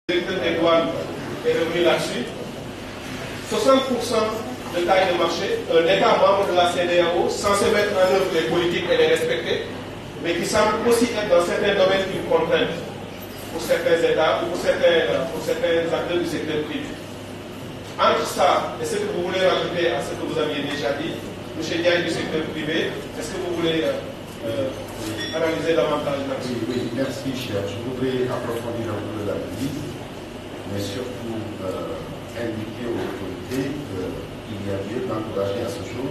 directeur des douanes est revenu là-dessus. 60% de taille de marché, un État membre de la CEDEAO, censé mettre en œuvre les politiques et les respecter, mais qui semble aussi être dans certains domaines une contrainte pour certains États ou pour certains acteurs du secteur privé. Entre ça et ce que vous voulez rajouter à ce que vous aviez déjà dit, M. Diaye du secteur privé, est-ce que vous voulez analyser davantage là-dessus? Oui, merci cher. Je voudrais approfondir un peu l'analyse, mais surtout indiquer aux autorités qu'il y a lieu d'encourager à ce jour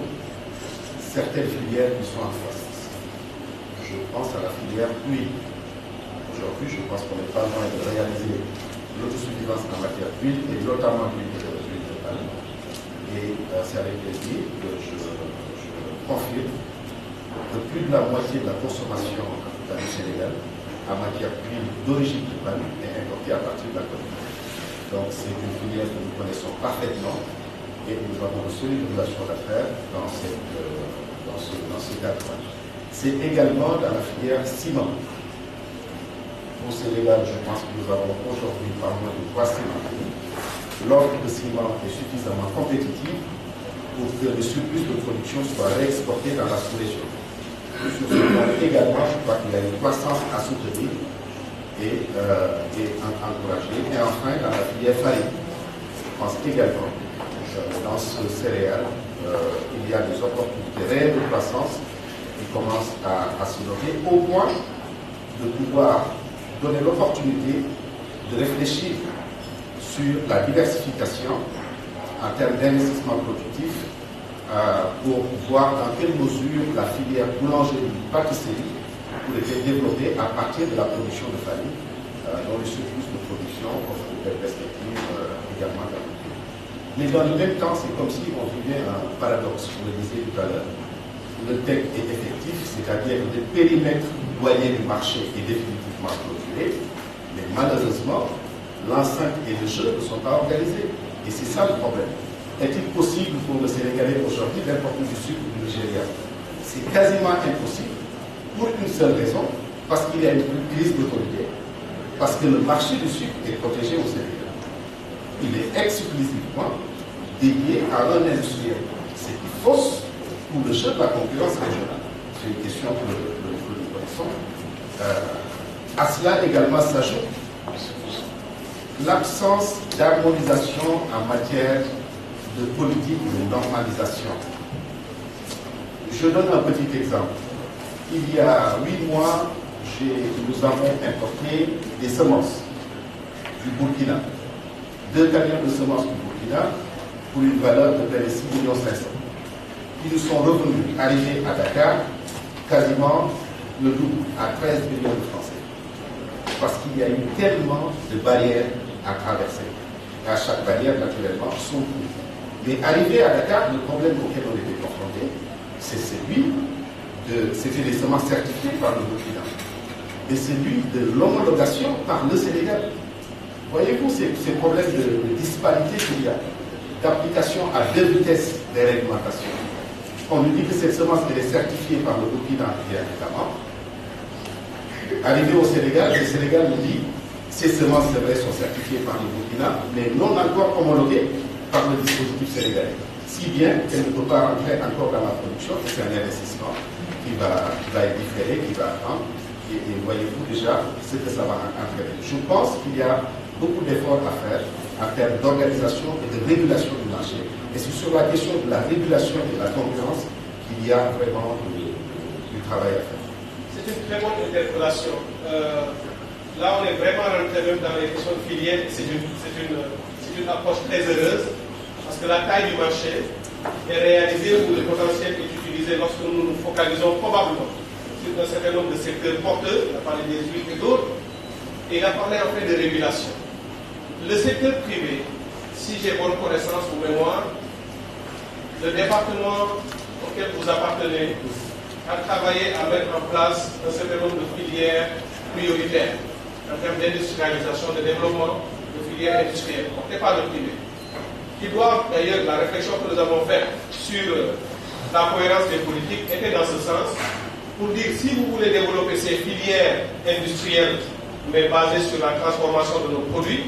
certaines filières qui sont en croissance. Je pense à la filière huile. Aujourd'hui, je pense qu'on n'est pas loin de réaliser l'autosuffisance en matière d'huile, et notamment l'huile de palme. Et c'est avec plaisir que je confirme que plus de la moitié de la consommation dans le Sénégal en matière d'huile d'origine de palme est importée à partir de la Côte d'Ivoire. Donc c'est une filière que nous connaissons parfaitement et nous avons de solides relations d'affaires dans ce cadre. C'est également dans la filière ciment. Au Sénégal, je pense que nous avons aujourd'hui pas moins de 3 cimenteries. L'offre de ciment est suffisamment compétitive pour que le surplus de production soit réexporté dans la sous-région. Sur ce plan également, je crois qu'il y a une croissance à soutenir et encourager. Et enfin, dans la filière farine, je pense également dans ce céréal, il y a des opportunités réelles de croissance qui commencent à se noter, au point de pouvoir donner l'opportunité de réfléchir sur la diversification en termes d'investissement productif pour voir dans quelle mesure la filière boulangerie-pâtisserie pourrait être développée à partir de la production de farine, dont le surplus de production offre de belles perspectives également dans le pays. Mais dans le même temps, c'est comme si on vivait un paradoxe, je le disais tout à l'heure. Le texte est effectif, c'est-à-dire que le périmètre douanier du marché est définitivement clôturé, mais malheureusement, l'enceinte et le jeu ne sont pas organisés. Et c'est ça le problème. Est-il possible pour le Sénégalais aujourd'hui d'importer du sucre du Nigeria? C'est quasiment impossible pour une seule raison, parce qu'il y a une crise d'autorité, parce que le marché du sucre est protégé au Sénégal. Il est exclusivement dédié à un industriel. C'est qui fausse pour le jeu de la concurrence régionale. C'est une question que nous connaissons. À cela également s'ajoute l'absence d'harmonisation en matière de politique de normalisation. Je donne un petit exemple. Il y a 8 mois, nous avons importé des semences du Burkina. 2 camions de semences du Burkina pour une valeur de près de 6,5 millions. Qui nous sont revenus, arrivés à Dakar, quasiment le double, à 13 millions de Français. Parce qu'il y a eu tellement de barrières à traverser. Et à chaque barrière, naturellement, son coût. Mais arrivé à Dakar, le problème auquel on était confronté, c'est c'était les semences certifiées par le Burkina. Et celui de l'homologation par le Sénégal. Voyez-vous ces problèmes de disparité qu'il y a, d'application à 2 vitesses des réglementations. On nous dit que cette semence est certifiée par le Burkina directement. Arrivé au Sénégal, le Sénégal nous dit ces semences, c'est vrai, sont certifiées par le Burkina, mais non encore homologuées par le dispositif sénégalais. Si bien qu'elle ne peut pas rentrer encore dans la production, et c'est un investissement qui va être différé, qui va attendre. Et voyez-vous déjà ce que ça va entraîner. Je pense qu'il y a beaucoup d'efforts à faire en termes d'organisation et de régulation du marché. Et c'est sur la question de la régulation et de la concurrence qu'il y a vraiment du travail à faire. C'est une très bonne interpellation. Là, on est vraiment rentré même dans les questions de filière. C'est une approche très heureuse parce que la taille du marché est réalisée ou le potentiel est utilisé lorsque nous nous focalisons probablement sur un certain nombre de secteurs porteurs. Il a parlé des huiles et d'autres. Et il a parlé en fait de régulation. Le secteur privé, si j'ai bonne connaissance ou mémoire, le département auquel vous appartenez a travaillé à mettre en place un certain nombre de filières prioritaires en termes d'industrialisation, de développement de filières industrielles, portées par le privé, qui doivent d'ailleurs, la réflexion que nous avons faite sur la cohérence des politiques était dans ce sens, pour dire si vous voulez développer ces filières industrielles, mais basées sur la transformation de nos produits,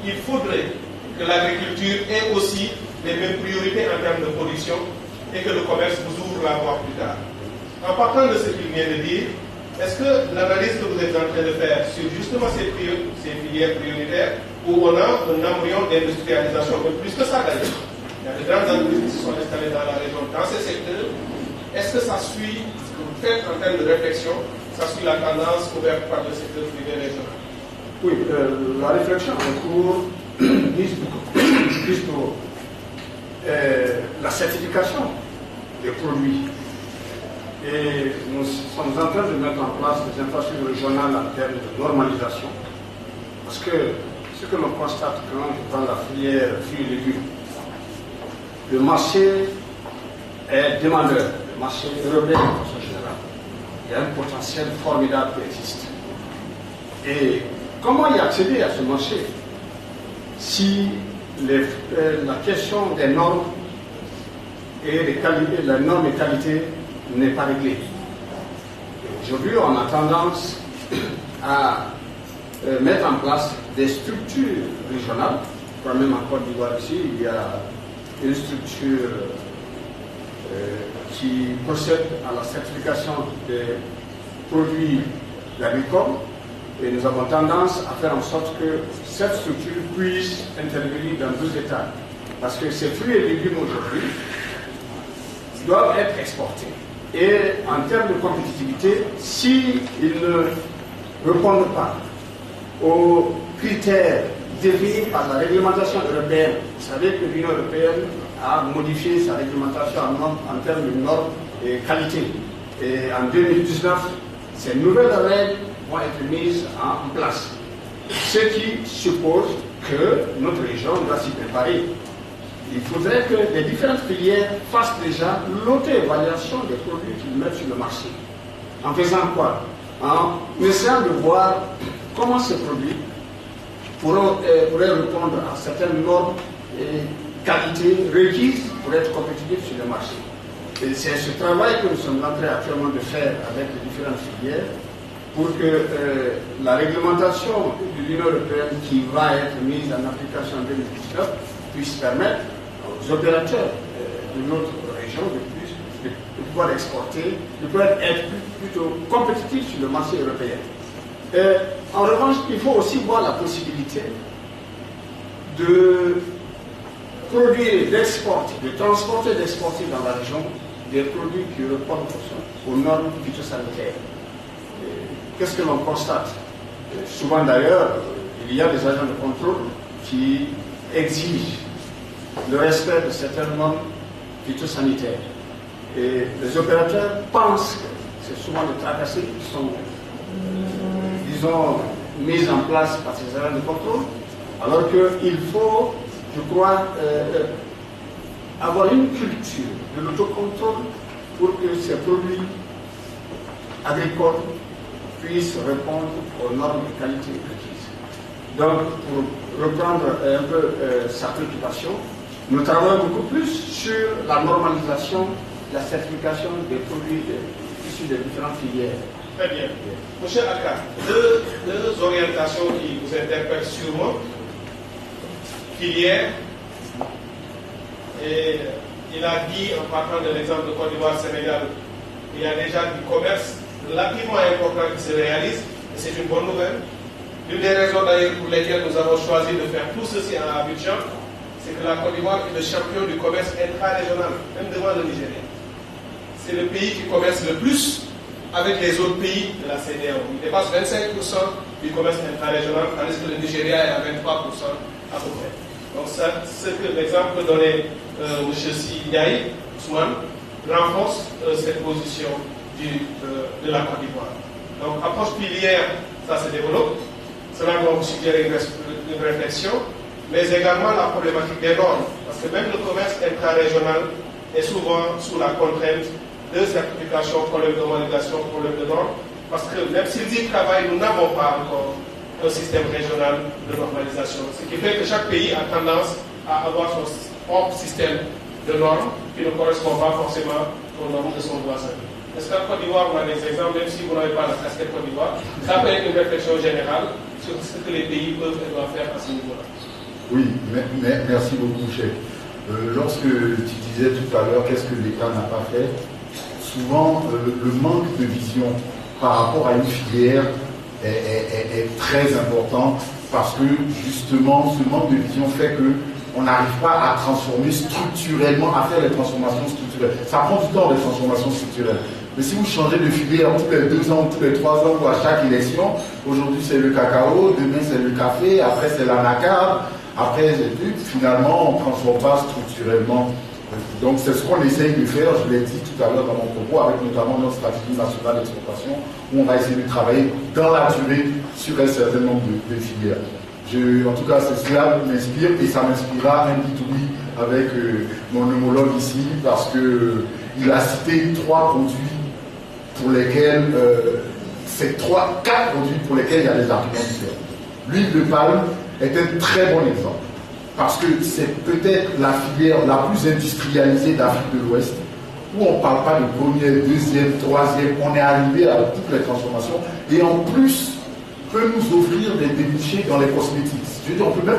il faudrait que l'agriculture ait aussi les mêmes priorités en termes de production et que le commerce vous ouvre la voie plus tard. En partant de ce qu'il vient de dire, est-ce que l'analyse que vous êtes en train de faire sur justement ces filières prioritaires, où on a un embryon d'industrialisation, mais plus que ça d'ailleurs, il y a de grandes entreprises qui se sont installées dans la région, dans ces secteurs, est-ce que ça suit ce que vous faites en termes de réflexion, ça suit la tendance ouverte par le secteur privé régional? Oui, la réflexion en cours vise pour la certification des produits. Et nous sommes en train de mettre en place des infrastructures régionales en termes de normalisation. Parce que ce que l'on constate quand on prend la filière fruits et légumes, le marché est demandeur, le marché européen de façon générale. Il y a un potentiel formidable qui existe. Et comment y accéder à ce marché si la question des normes et des qualités, la norme et qualité n'est pas réglée? Aujourd'hui, on a tendance à mettre en place des structures régionales. Quand même en Côte d'Ivoire ici, il y a une structure qui procède à la certification des produits agricoles. Et nous avons tendance à faire en sorte que cette structure puisse intervenir dans deux états. Parce que ces fruits et légumes aujourd'hui doivent être exportés. Et en termes de compétitivité, s'ils ne répondent pas aux critères définis par la réglementation européenne, vous savez que l'Union européenne a modifié sa réglementation en termes de normes et qualité. Et en 2019, ces nouvelles règles vont être mises en place. Ce qui suppose que notre région doit s'y préparer. Il faudrait que les différentes filières fassent déjà l'auto-évaluation des produits qu'ils mettent sur le marché. En faisant quoi? En essayant de voir comment ces produits pourraient répondre à certaines normes et qualités requises pour être compétitifs sur le marché. Et c'est ce travail que nous sommes en train actuellement de faire avec les différentes filières pour que la réglementation de l'Union européenne qui va être mise en application en 2019 puisse permettre aux opérateurs de notre région de pouvoir exporter, de pouvoir être plutôt compétitifs sur le marché européen. En revanche, il faut aussi voir la possibilité de produire, d'exporter, de transporter, d'exporter dans la région des produits qui répondent aux normes phytosanitaires. Qu'est-ce que l'on constate? Souvent d'ailleurs, il y a des agents de contrôle qui exigent le respect de certaines normes phytosanitaires. Et les opérateurs pensent que c'est souvent des tracasseries qui sont, disons, mises en place par ces agents de contrôle, alors qu'il faut, je crois, avoir une culture de l'autocontrôle pour que ces produits agricoles puissent répondre aux normes de qualité requises. Donc, pour reprendre un peu sa préoccupation, nous travaillons beaucoup plus sur la normalisation, la certification des produits issus des différentes filières. Très bien. Monsieur Aka, deux orientations qui vous interpellent sûrement. Filière, et il a dit, en partant de l'exemple de Côte d'Ivoire-Sénégal, il y a déjà du commerce relativement important qui se réalise, et c'est une bonne nouvelle. L'une des raisons d'ailleurs pour lesquelles nous avons choisi de faire tout ceci à Abidjan, c'est que la Côte d'Ivoire est le champion du commerce intra-régional, même devant le Nigeria. C'est le pays qui commerce le plus avec les autres pays de la CEDEAO. Il dépasse 25% du commerce intra-régional, tandis que le Nigeria est à 23% à peu près. Donc ça, c'est l'exemple que donnait M. Sidiaï, Ousmane, renforce cette position de la Côte d'Ivoire. Donc approche filière, ça se développe. Cela doit aussi suggérer une réflexion, mais également la problématique des normes. Parce que même le commerce intra-régional est souvent sous la contrainte de certification, problème de homologation, problème de normes. Parce que même s'ils y travaillent, nous n'avons pas encore un système régional de normalisation. Ce qui fait que chaque pays a tendance à avoir son propre système de normes qui ne correspond pas forcément aux normes de son voisin. Est-ce qu'en Côte d'Ivoire, on a des exemples, même si vous n'avez pas la casquette Côte d'Ivoire, ça peut être une réflexion générale sur ce que les pays peuvent et doivent faire à ce niveau-là. Oui, merci beaucoup, chef. Lorsque tu disais tout à l'heure qu'est-ce que l'État n'a pas fait, souvent le manque de vision par rapport à une filière est très important parce que justement ce manque de vision fait qu'on n'arrive pas à transformer structurellement, à faire les transformations structurelles. Ça prend du temps les transformations structurelles. Mais si vous changez de filière tous les 2 ans, tous les 3 ans ou à chaque élection, aujourd'hui c'est le cacao, demain c'est le café, après c'est l'anacarde, après finalement on ne transforme pas structurellement. Donc c'est ce qu'on essaye de faire, je l'ai dit tout à l'heure dans mon propos, avec notamment notre stratégie nationale d'exportation, où on va essayer de travailler dans la durée sur un certain nombre de filières. En tout cas, cela m'inspire et ça m'inspirera un B2B avec mon homologue ici, parce qu'il a cité 3 produits pour lesquels, c'est 4 produits pour lesquels il y a des arguments différents. L'huile de palme est un très bon exemple. Parce que c'est peut-être la filière la plus industrialisée d'Afrique de l'Ouest, où on ne parle pas de première, deuxième, troisième, on est arrivé à toutes les transformations, et en plus, peut nous offrir des débouchés dans les cosmétiques. Je veux dire, on ne peut même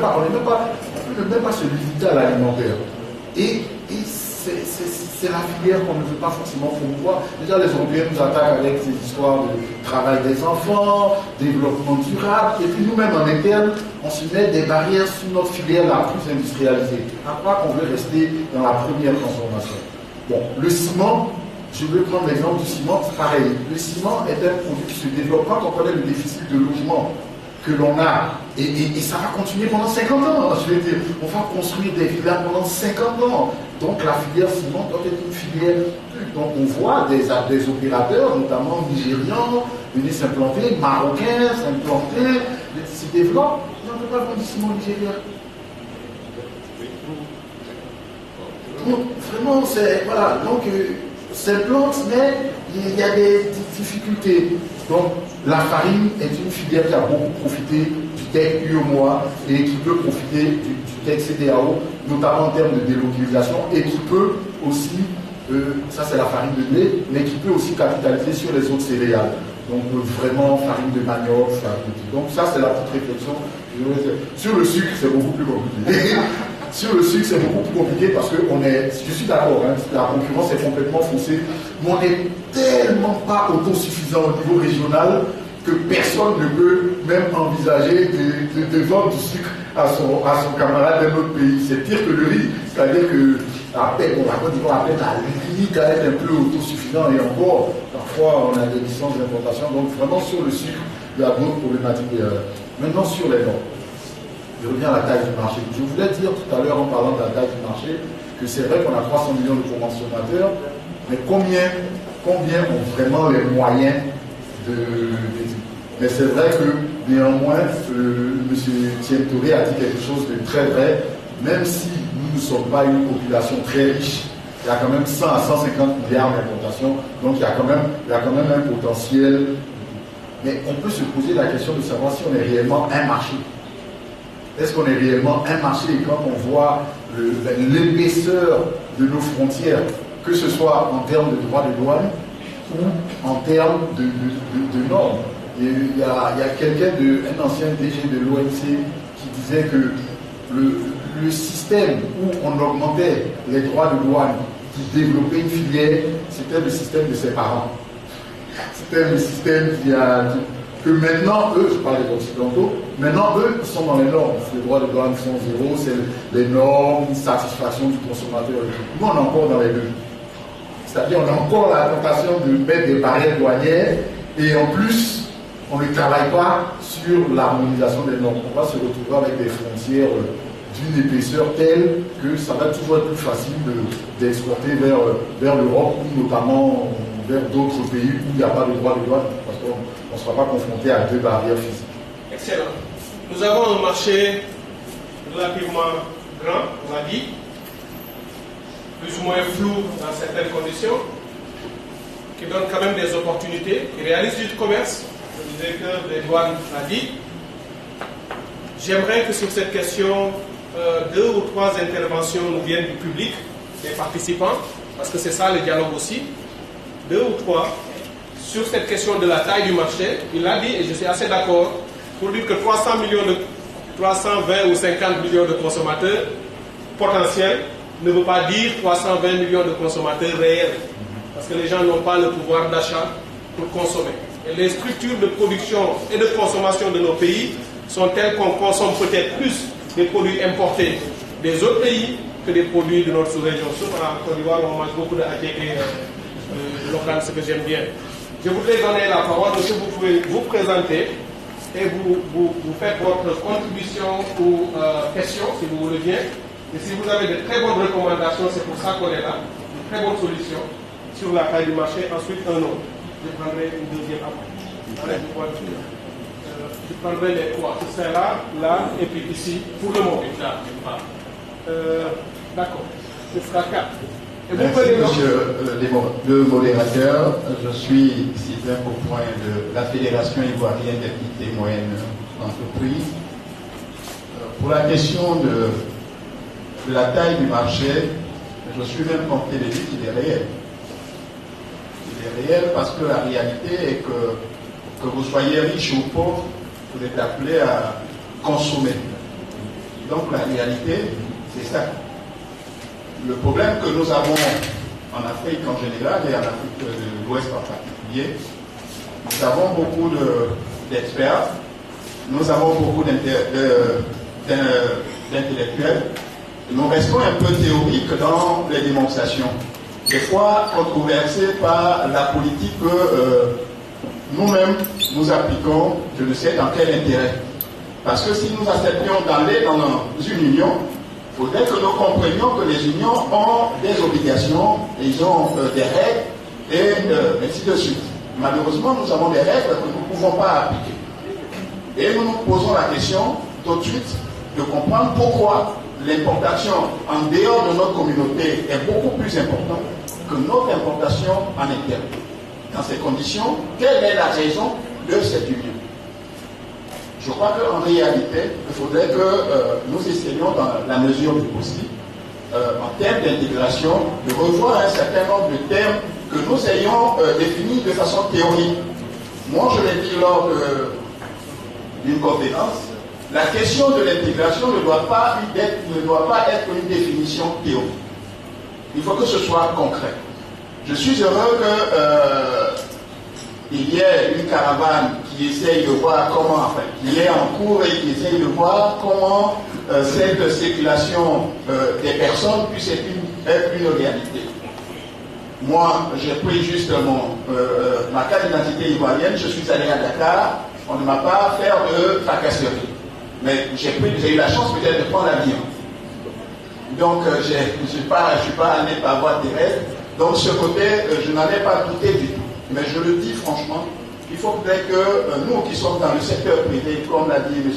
pas se limiter à l'alimentaire. Et c'est la filière qu'on ne veut pas forcément promouvoir. Déjà, les Européens nous attaquent avec ces histoires de travail des enfants, développement durable, et puis nous-mêmes en interne, on se met des barrières sur notre filière la plus industrialisée. À quoi qu'on veut rester dans la première transformation. Bon, le ciment, je veux prendre l'exemple du ciment, c'est pareil. Le ciment est un produit qui se développe quand on connaît le déficit de logement que l'on a. Et ça va continuer pendant 50 ans. Je veux dire, on va construire des villas pendant 50 ans. Donc la filière ciment doit être une filière. Donc on voit des opérateurs, notamment nigérians, venir s'implanter, marocains s'implanter, se développent. On ne peut pas vendre du ciment nigérien. Donc vraiment, c'est. Voilà. Donc s'implante, mais il y a des difficultés. Donc la farine est une filière qui a beaucoup profité du TEC UEMOA et qui peut profiter du TEC CDAO, notamment en termes de délocalisation, et qui peut aussi, ça c'est la farine de blé, mais qui peut aussi capitaliser sur les autres céréales. Donc vraiment farine de manioc, donc ça c'est la petite réflexion. Sur le sucre, c'est beaucoup plus compliqué. Sur le sucre, c'est beaucoup plus compliqué parce que je suis d'accord, hein, la concurrence est complètement faussée, mais on n'est tellement pas autosuffisant au niveau régional que personne ne peut même envisager de vendre du sucre à son camarade d'un autre pays. C'est pire que le riz, c'est-à-dire que la Côte d'Ivoire appelle la limite à être un peu autosuffisant et encore, parfois on a des licences d'importation. Donc vraiment sur le sucre, il y a d'autres problématiques. Maintenant sur les normes. Je reviens à la taille du marché. Je voulais dire tout à l'heure en parlant de la taille du marché que c'est vrai qu'on a 300 millions de consommateurs, mais combien ont vraiment les moyens mais c'est vrai que néanmoins, M. Tientoré a dit quelque chose de très vrai, même si nous ne sommes pas une population très riche, il y a quand même 100 à 150 milliards d'importations, donc il y a quand même un potentiel. Mais on peut se poser la question de savoir si on est réellement un marché. Est-ce qu'on est réellement un marché? Et quand on voit l'épaisseur de nos frontières, que ce soit en termes de droits de douane ou en termes de normes. Et il y a quelqu'un, un ancien DG de l'OMC, qui disait que le système où on augmentait les droits de douane pour développer une filière, c'était le système de ses parents. C'était le système que maintenant, eux, je parle des Occidentaux, maintenant, eux, sont dans les normes. Les droits de douane sont zéro, c'est les normes, satisfaction du consommateur et tout. Nous, on est encore dans les deux. C'est-à-dire, on a encore la tentation de mettre des barrières douanières et en plus, on ne travaille pas sur l'harmonisation des normes. On va se retrouver avec des frontières d'une épaisseur telle que ça va toujours être plus facile d'exporter vers l'Europe ou notamment vers d'autres pays où il n'y a pas de droit de douane parce qu'on ne sera pas confronté à 2 barrières physiques. Excellent. Nous avons un marché relativement grand, on l'a dit, plus ou moins flou dans certaines conditions, qui donne quand même des opportunités, qui réalise du commerce. Le directeur des douanes l'a dit. J'aimerais que sur cette question, 2 ou 3 interventions nous viennent du public, des participants, parce que c'est ça le dialogue aussi. 2 ou 3 sur cette question de la taille du marché. Il l'a dit et je suis assez d'accord. pour dire que 320 ou 50 millions de consommateurs potentiels ne veut pas dire 320 millions de consommateurs réels. Parce que les gens n'ont pas le pouvoir d'achat pour consommer. Et les structures de production et de consommation de nos pays sont telles qu'on consomme peut-être plus des produits importés des autres pays que des produits de notre sous-région. Sauf en Côte d'Ivoire, on mange beaucoup de ATK local, ce que j'aime bien. Je voudrais donner la parole, monsieur, vous pouvez vous présenter et vous faites votre contribution ou question, si vous voulez bien. Et si vous avez de très bonnes recommandations, c'est pour ça qu'on est là, de très bonnes solutions sur la taille du marché, ensuite un autre. Je prendrai une deuxième après. Je prendrai les trois. C'est là, et puis ici, pour le moment. D'accord. Ce sera 4. Merci, monsieur le modérateur. Je suis Sylvain Beaupoint de la Fédération ivoirienne des petites et moyennes entreprises. Pour la question de la taille du marché, je suis même tenté de dire qu'il est réel. Il est réel parce que la réalité est que vous soyez riche ou pauvre, vous êtes appelé à consommer. Donc la réalité, c'est ça. Le problème que nous avons en Afrique en général et en Afrique de l'Ouest en particulier, nous avons beaucoup d'experts, nous avons beaucoup d'intellectuels, nous restons un peu théoriques dans les démonstrations, des fois controversés par la politique que nous-mêmes nous appliquons, je ne sais dans quel intérêt. Parce que si nous acceptions d'aller dans une union, il faudrait que nous comprenions que les unions ont des obligations, ils ont des règles, et ainsi de suite. Malheureusement, nous avons des règles que nous ne pouvons pas appliquer. Et nous nous posons la question tout de suite de comprendre pourquoi l'importation en dehors de notre communauté est beaucoup plus importante que notre importation en interne. Dans ces conditions, quelle est la raison de cette union? Je crois qu'en réalité, il faudrait que nous essayions, dans la mesure du possible, en termes d'intégration, de revoir un certain nombre de termes que nous ayons définis de façon théorique. Moi, je l'ai dit lors d'une conférence, la question de l'intégration ne doit pas être une définition théorique. Il faut que ce soit concret. Je suis heureux qu'il y ait une caravane qui essaye de voir comment, enfin, qui est en cours et qui essaye de voir comment cette circulation des personnes puisse être une réalité. Moi, j'ai pris justement ma carte d'identité ivoirienne, je suis allé à Dakar, on ne m'a pas fait de tracasserie. Mais j'ai eu la chance peut-être de prendre l'avion. Donc, je ne suis pas allé par voie terrestre. Donc, ce côté, je n'en ai pas douté du tout. Mais je le dis franchement, il faudrait que nous qui sommes dans le secteur privé, comme l'a dit M.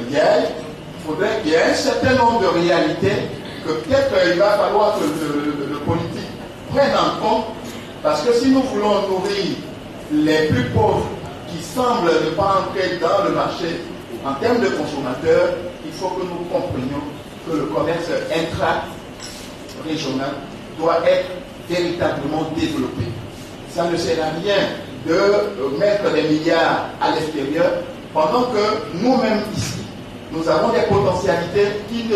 Diaye, il faudrait qu'il y ait un certain nombre de réalités que peut-être il va falloir que le politique prenne en compte, parce que si nous voulons nourrir les plus pauvres qui semblent ne pas entrer dans le marché en termes de consommateurs, il faut que nous comprenions que le commerce intra-régional doit être véritablement développé. Ça ne sert à rien de mettre des milliards à l'extérieur pendant que nous-mêmes ici, nous avons des potentialités qui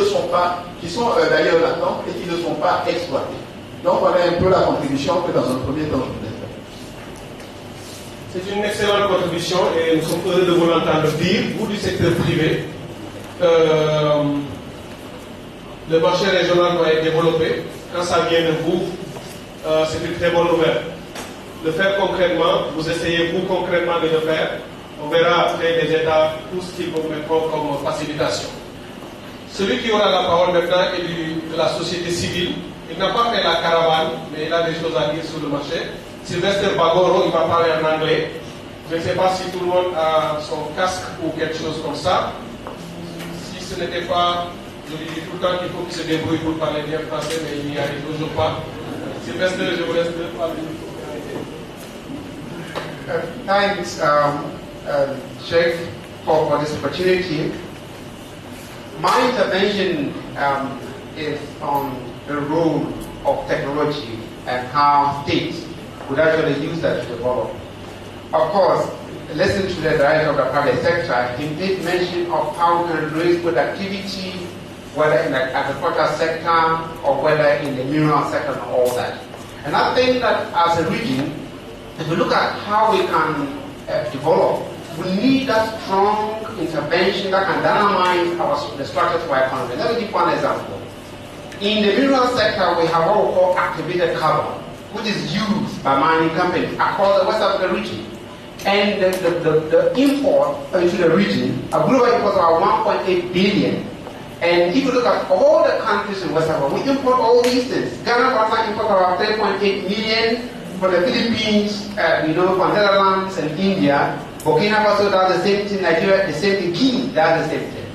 sont d'ailleurs latentes et qui ne sont pas exploitées. Donc voilà un peu la contribution que dans un premier temps je voulais faire. C'est une excellente contribution et nous sommes heureux de vous l'entendre dire, vous du secteur privé. Le marché régional doit être développé. Quand ça vient de vous, c'est une très bonne nouvelle. Le faire concrètement, vous essayez vous concrètement de le faire. On verra après les États tout ce qu'ils vont mettre comme facilitation. Celui qui aura la parole maintenant est de la société civile. Il n'a pas fait la caravane, mais il a des choses à dire sur le marché. Sylvester Bagoro, il va parler en anglais. Je ne sais pas si tout le monde a son casque ou quelque chose comme ça. Si ce n'était pas, je lui dis tout le temps qu'il faut qu'il se débrouille pour parler bien français, mais il n'y arrive toujours pas. Sylvester, je vous laisse parler. Thanks, Sheikh, for this opportunity. My intervention is on the role of technology and how states would actually use that to develop. Of course, listened to the director of the private sector, he did mention of how we can raise productivity, whether in the agricultural sector or whether in the mineral sector and all that. And I think that as a region, if we look at how we can develop, we need that strong intervention that can dynamize the structures of our economy. Let me give one example. In the mineral sector, we have what we call activated carbon, which is used by mining companies across the West African region. And the import into the region, a global import of about 1.8 billion. And if you look at all the countries in West Africa, we import all these things. Ghana, for example, imports about 3.8 million. For the Philippines, for Netherlands and India, Burkina Faso does the same thing, Nigeria the same thing, Guinea does the same thing.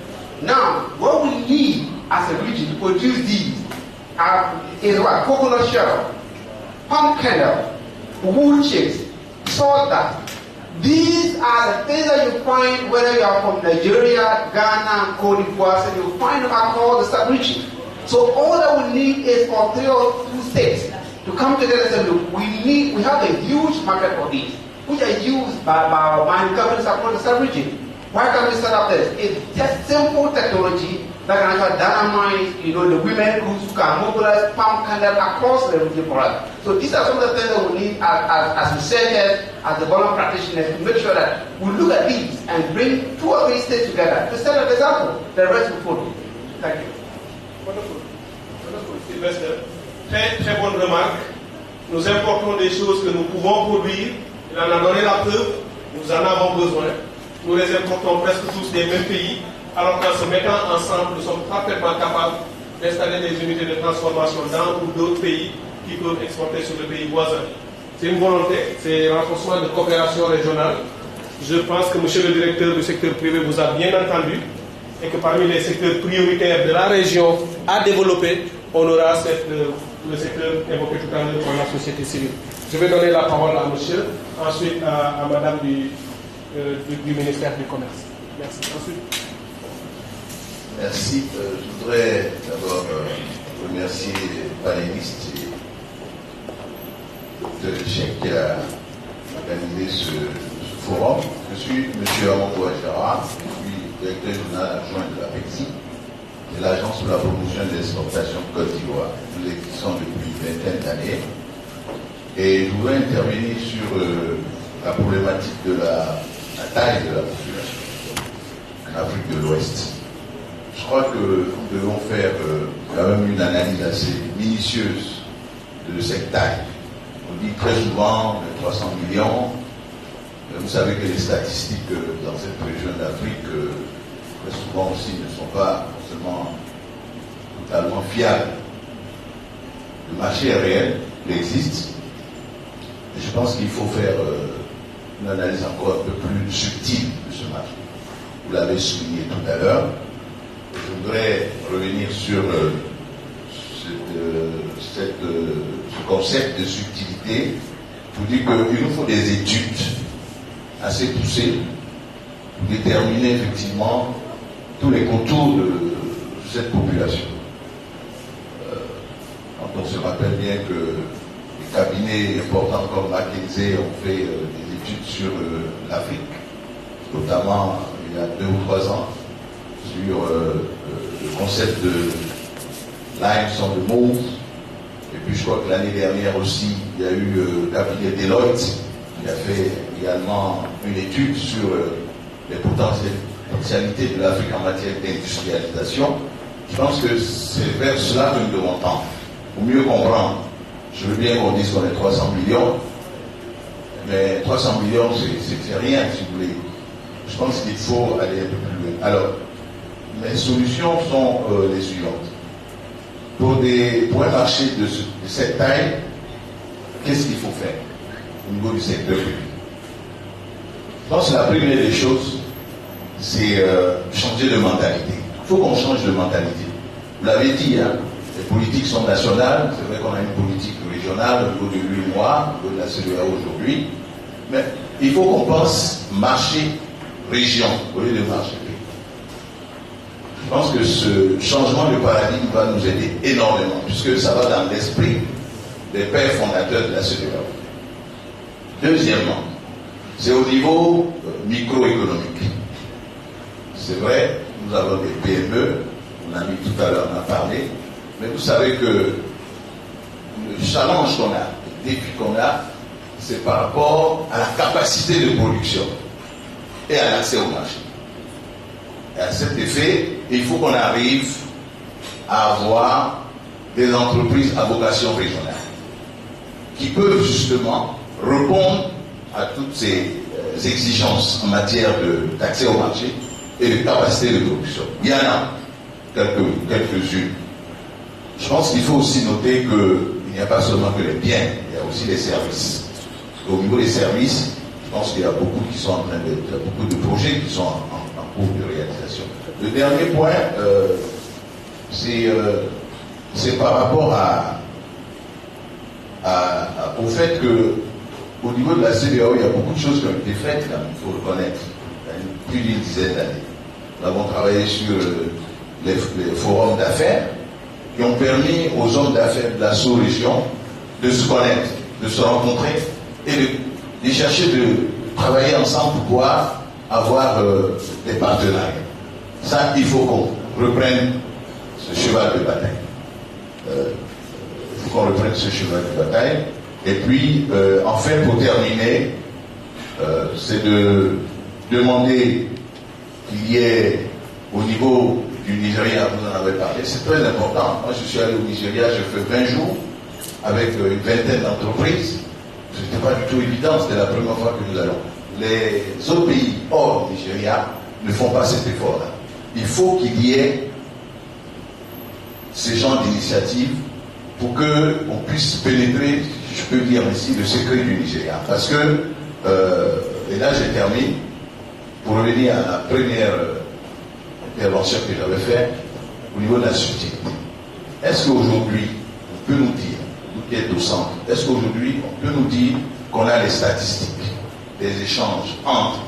Now, what we need as a region to produce these is what? Coconut shell, palm kernel, wool chips, sawdust. These are the things that you find whether you are from Nigeria, Ghana, Cote d'Ivoire, so you find them across the sub-region. So all that we need is for 3 or 2 states to come together and say, look, we have a huge market for these, which are used by our mining companies across the sub-region. Why can't we set up this? It's just simple technology that can actually dynamize, the women who can mobilize palm kernel across the region for us. So these are some of the things that we need as researchers, as development practitioners, to make sure that we look at these and bring 2 or 3 states together to set an example. The rest will follow. Thank you. Wonderful. Wonderful, Sylvester. Très, très bonne remarque. Nous importons des choses que nous pouvons produire. Il en a donné la preuve. Nous en avons besoin. Nous les importons presque tous des mêmes pays. Alors qu'en se mettant ensemble, nous sommes parfaitement capables d'installer des unités de transformation dans ou d'autres pays qui peuvent exporter sur le pays voisin. C'est une volonté, c'est un renforcement de coopération régionale. Je pense que monsieur le directeur du secteur privé vous a bien entendu et que parmi les secteurs prioritaires de la région à développer, on aura le secteur évoqué tout à l'heure par la société civile. Je vais donner la parole à monsieur, ensuite à madame du ministère du Commerce. Merci. Ensuite. Merci. Je voudrais d'abord remercier les panélistes et le chef qui a organisé ce forum. Je suis M. Amadou Adjara, je suis directeur général adjoint de l'APEXI, qui est l'agence pour la promotion des exportations de Côte d'Ivoire. Nous existons depuis une vingtaine d'années. Et je voudrais intervenir sur la problématique de la taille de la population en Afrique de l'Ouest. Je crois que nous devons faire quand même une analyse assez minutieuse de cette taille. On dit très souvent 300 millions. Vous savez que les statistiques dans cette région d'Afrique, très souvent aussi, ne sont pas forcément totalement fiables. Le marché est réel, il existe. Et je pense qu'il faut faire une analyse encore un peu plus subtile de ce marché. Vous l'avez souligné tout à l'heure. Je voudrais revenir sur ce concept de subtilité pour dire qu'il nous faut des études assez poussées pour déterminer effectivement tous les contours de cette population. Quand on se rappelle bien que les cabinets importants comme McKinsey ont fait des études sur l'Afrique, notamment il y a 2 ou 3 ans, sur le concept de Limes on the Move. Et puis je crois que l'année dernière aussi, il y a eu le cabinet Deloitte qui a fait également une étude sur les potentialités de l'Afrique en matière d'industrialisation. Je pense que c'est vers cela que nous devons tendre. Pour mieux comprendre, je veux bien qu'on dise qu'on est 300 millions, mais 300 millions, c'est rien, si vous voulez. Je pense qu'il faut aller un peu plus loin. Alors, mes solutions sont les suivantes. Pour un marché de cette taille, qu'est-ce qu'il faut faire au niveau du secteur public? Je pense que la première des choses, c'est changer de mentalité. Il faut qu'on change de mentalité. Vous l'avez dit, hein, les politiques sont nationales. C'est vrai qu'on a une politique régionale au niveau de l'UEMOA, au niveau de la CEDEAO aujourd'hui. Mais il faut qu'on pense marché-région au lieu de marché-pays. Je pense que ce changement de paradigme va nous aider énormément, puisque ça va dans l'esprit des pères fondateurs de la CEDEAO. Deuxièmement, c'est au niveau microéconomique. C'est vrai, nous avons des PME, on a mis tout à l'heure, on a parlé, mais vous savez que le challenge qu'on a, le défi qu'on a, c'est par rapport à la capacité de production et à l'accès au marché. Et à cet effet, il faut qu'on arrive à avoir des entreprises à vocation régionale qui peuvent justement répondre à toutes ces exigences en matière d'accès au marché et de capacité de production. Il y en a quelques-unes. Je pense qu'il faut aussi noter qu'il n'y a pas seulement que les biens, il y a aussi les services. Au niveau des services, je pense qu'il y a beaucoup qui sont en train de, il y a beaucoup de projets qui sont en cours de réalisation. Le dernier point, c'est par rapport au fait que au niveau de la CEDEAO, il y a beaucoup de choses qui ont été faites, il faut le connaître, il y a plus d'une dizaine d'années. Nous avons travaillé sur les forums d'affaires qui ont permis aux hommes d'affaires de la sous-région de se connaître, de se rencontrer et de chercher de travailler ensemble pour pouvoir avoir des partenariats. Ça, il faut qu'on reprenne ce cheval de bataille. Il faut qu'on reprenne ce cheval de bataille. Et puis, enfin, pour terminer, c'est de demander qu'il y ait, au niveau du Nigeria, vous en avez parlé, c'est très important. Moi, je suis allé au Nigeria, j'ai fait 20 jours avec une vingtaine d'entreprises. Ce n'était pas du tout évident, c'était la première fois que nous allons. Les autres pays hors Nigeria ne font pas cet effort-là. Il faut qu'il y ait ces genres d'initiatives pour qu'on puisse pénétrer, je peux dire ici, le secret du Nigeria. Parce que, et là je termine, pour revenir à la première intervention que j'avais faite, au niveau de la subtilité. Est-ce qu'aujourd'hui, on peut nous dire, nous qui êtes au centre, est-ce qu'aujourd'hui, on peut nous dire qu'on a les statistiques des échanges entre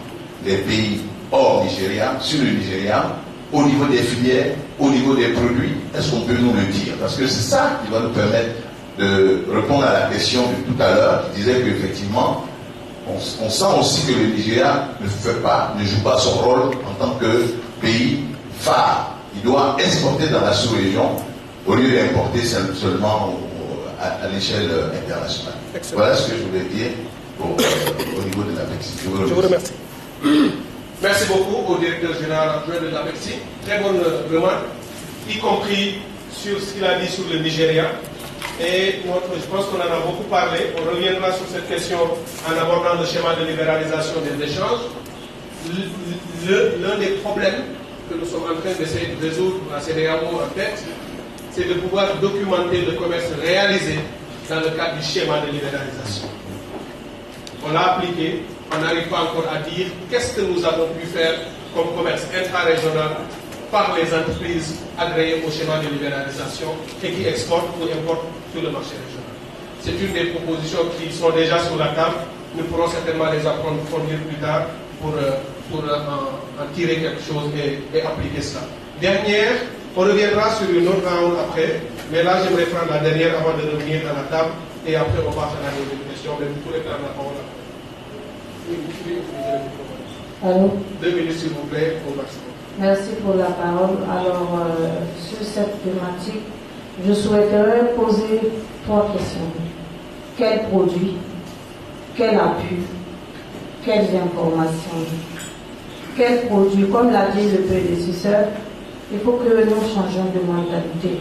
les pays hors Nigeria, sur le Nigeria, au niveau des filières, au niveau des produits, est-ce qu'on peut nous le dire? Parce que c'est ça qui va nous permettre de répondre à la question de tout à l'heure, qui disait qu'effectivement, on sent aussi que le Nigeria ne joue pas son rôle en tant que pays phare. Il doit exporter dans la sous-région au lieu d'importer seulement à l'échelle internationale. Excellent. Voilà ce que je voulais dire au niveau de l'APEXI. Je vous remercie. Merci beaucoup au directeur général adjoint de l'APEXI. Très bonne remarque, y compris sur ce qu'il a dit sur le Nigeria. Et je pense qu'on en a beaucoup parlé. On reviendra sur cette question en abordant le schéma de libéralisation des échanges. L'un des problèmes que nous sommes en train d'essayer de résoudre à CEDEAO en tête, c'est de pouvoir documenter le commerce réalisé dans le cadre du schéma de libéralisation. On l'a appliqué, on n'arrive pas encore à dire qu'est-ce que nous avons pu faire comme commerce intra-régional par les entreprises agréées au schéma de libéralisation et qui exportent ou importent sur le marché régional. C'est une des propositions qui sont déjà sur la table. Nous pourrons certainement les approfondir plus tard pour en tirer quelque chose et appliquer cela. Dernière, on reviendra sur une autre round après, mais là j'aimerais prendre la dernière avant de revenir à la table et après on va faire la deuxième question, mais vous pourrez prendre la parole après. Allô? 2 minutes s'il vous plaît, au maximum. Merci pour la parole. Alors, sur cette thématique, je souhaiterais poser 3 questions. Quels produits? Quel appui? Quelles informations? Quels produits? Comme l'a dit le prédécesseur, il faut que nous changions de mentalité.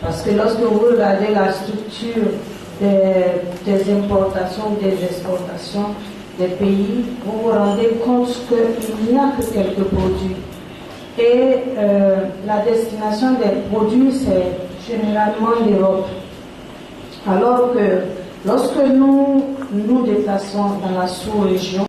Parce que lorsque vous regardez la structure des importations, des exportations des pays, vous vous rendez compte qu'il n'y a que quelques produits. Et la destination des produits, c'est généralement l'Europe. Alors que lorsque nous nous déplaçons dans la sous-région,